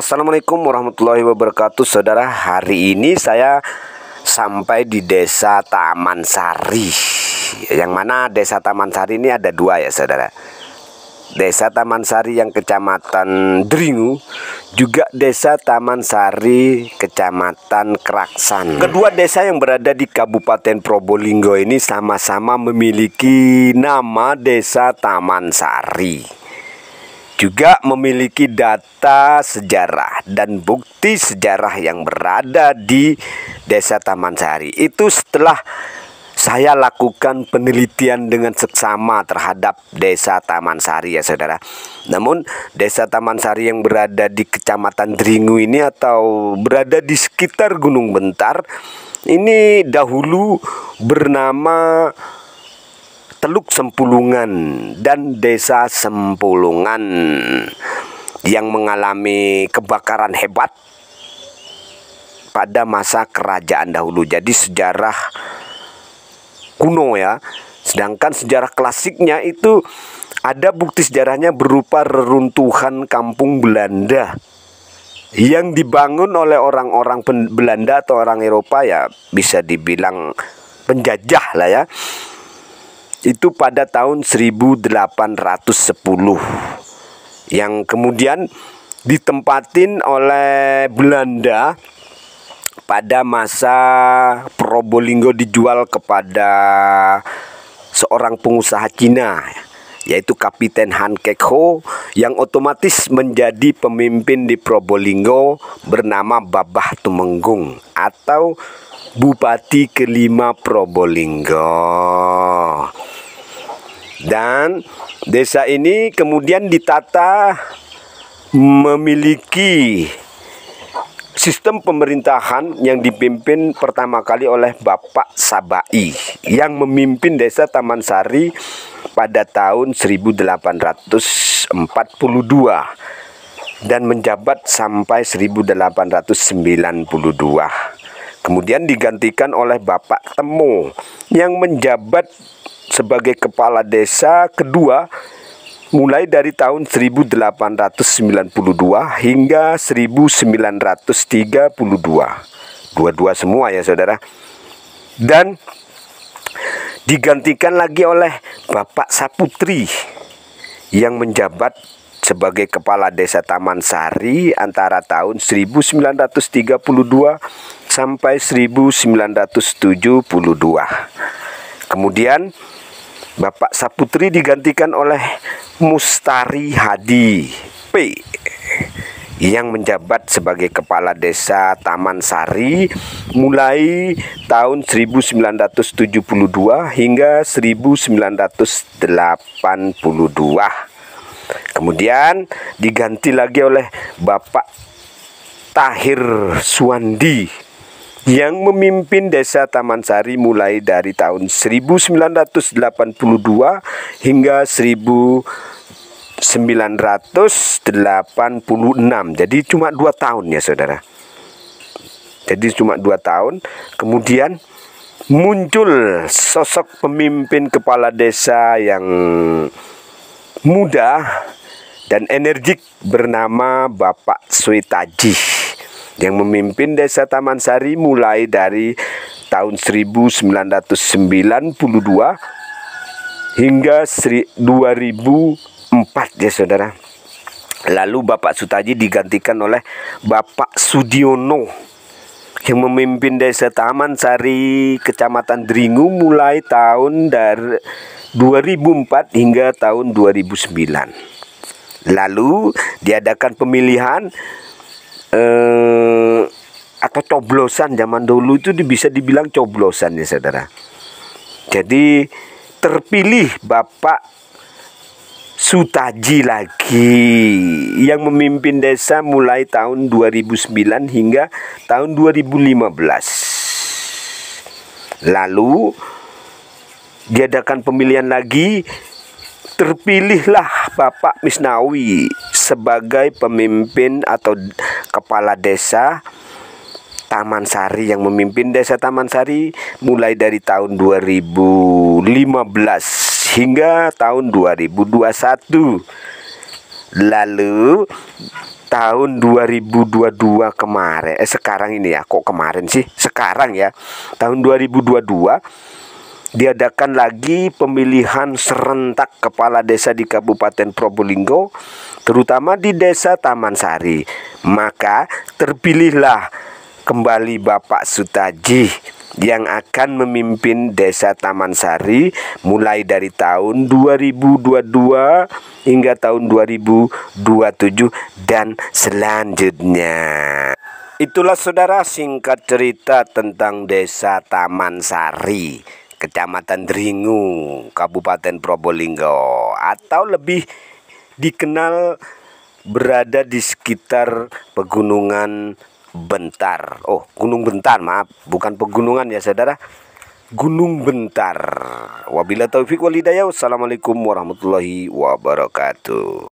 Assalamualaikum warahmatullahi wabarakatuh, saudara. Hari ini saya sampai di Desa Taman Sari. Yang mana Desa Taman Sari ini ada dua ya, saudara. Desa Taman Sari yang Kecamatan Dringu, juga Desa Taman Sari Kecamatan Kraksan. Kedua desa yang berada di Kabupaten Probolinggo ini sama-sama memiliki nama Desa Taman Sari. Juga memiliki data sejarah dan bukti sejarah yang berada di Desa Taman Sari. Itu setelah saya lakukan penelitian dengan seksama terhadap Desa Taman Sari ya, saudara. Namun Desa Taman Sari yang berada di Kecamatan Dringu ini atau berada di sekitar Gunung Bentar ini dahulu bernama Teluk Sempulungan dan Desa Sempulungan yang mengalami kebakaran hebat pada masa kerajaan dahulu. Jadi sejarah kuno ya. Sedangkan sejarah klasiknya itu ada bukti sejarahnya berupa reruntuhan kampung Belanda yang dibangun oleh orang-orang Belanda atau orang Eropa, ya bisa dibilang penjajah lah ya. Itu pada tahun 1810 yang kemudian ditempatin oleh Belanda pada masa Probolinggo dijual kepada seorang pengusaha Cina, yaitu Kapiten Han Kek Ho, yang otomatis menjadi pemimpin di Probolinggo bernama Babah Tumenggung atau Bupati kelima Probolinggo. Dan desa ini kemudian ditata memiliki sistem pemerintahan yang dipimpin pertama kali oleh Bapak Sabai yang memimpin Desa Taman Sari pada tahun 1842 dan menjabat sampai 1892. Kemudian digantikan oleh Bapak Temo yang menjabat sebagai kepala desa kedua mulai dari tahun 1892 hingga 1932. Dua-dua semua ya, saudara. Dan digantikan lagi oleh Bapak Saputri yang menjabat sebagai kepala desa Taman Sari antara tahun 1932 sampai 1972. Kemudian Bapak Saputri digantikan oleh Mustari Hadi P yang menjabat sebagai kepala desa Taman Sari mulai tahun 1972 hingga 1982. Kemudian diganti lagi oleh Bapak Tahir Suwandi yang memimpin Desa Taman Sari mulai dari tahun 1982 hingga 1986. Jadi cuma 2 tahun ya, saudara. Jadi cuma 2 tahun. Kemudian muncul sosok pemimpin kepala desa yang muda dan energik bernama Bapak Suitaji yang memimpin Desa Taman Sari mulai dari tahun 1992 hingga 2004 ya, saudara. Lalu Bapak Sutaji digantikan oleh Bapak Sudiono yang memimpin Desa Taman Sari Kecamatan Dringu mulai tahun dari 2004 hingga tahun 2009. Lalu diadakan pemilihan atau coblosan. Zaman dulu itu bisa dibilang coblosan ya, saudara. Jadi terpilih Bapak Sutaji lagi yang memimpin desa mulai tahun 2009 hingga tahun 2015. Lalu diadakan pemilihan lagi, terpilihlah Bapak Misnawi sebagai pemimpin atau kepala desa Taman Sari yang memimpin Desa Taman Sari mulai dari tahun 2015 hingga tahun 2021. Lalu tahun 2022 kemarin, sekarang ini ya, kok kemarin sih? Sekarang ya, tahun 2022 diadakan lagi pemilihan serentak kepala desa di Kabupaten Probolinggo, terutama di Desa Taman Sari. Maka terpilihlah kembali Bapak Sutaji yang akan memimpin Desa Taman Sari mulai dari tahun 2022 hingga tahun 2027 dan selanjutnya. Itulah saudara singkat cerita tentang Desa Taman Sari, Kecamatan Dringu, Kabupaten Probolinggo, atau lebih dikenal berada di sekitar pegunungan Bentar. Oh, Gunung Bentar, maaf, bukan pegunungan ya saudara, Gunung Bentar. Wabillahi taufik wal hidayah. Wassalamualaikum warahmatullahi wabarakatuh.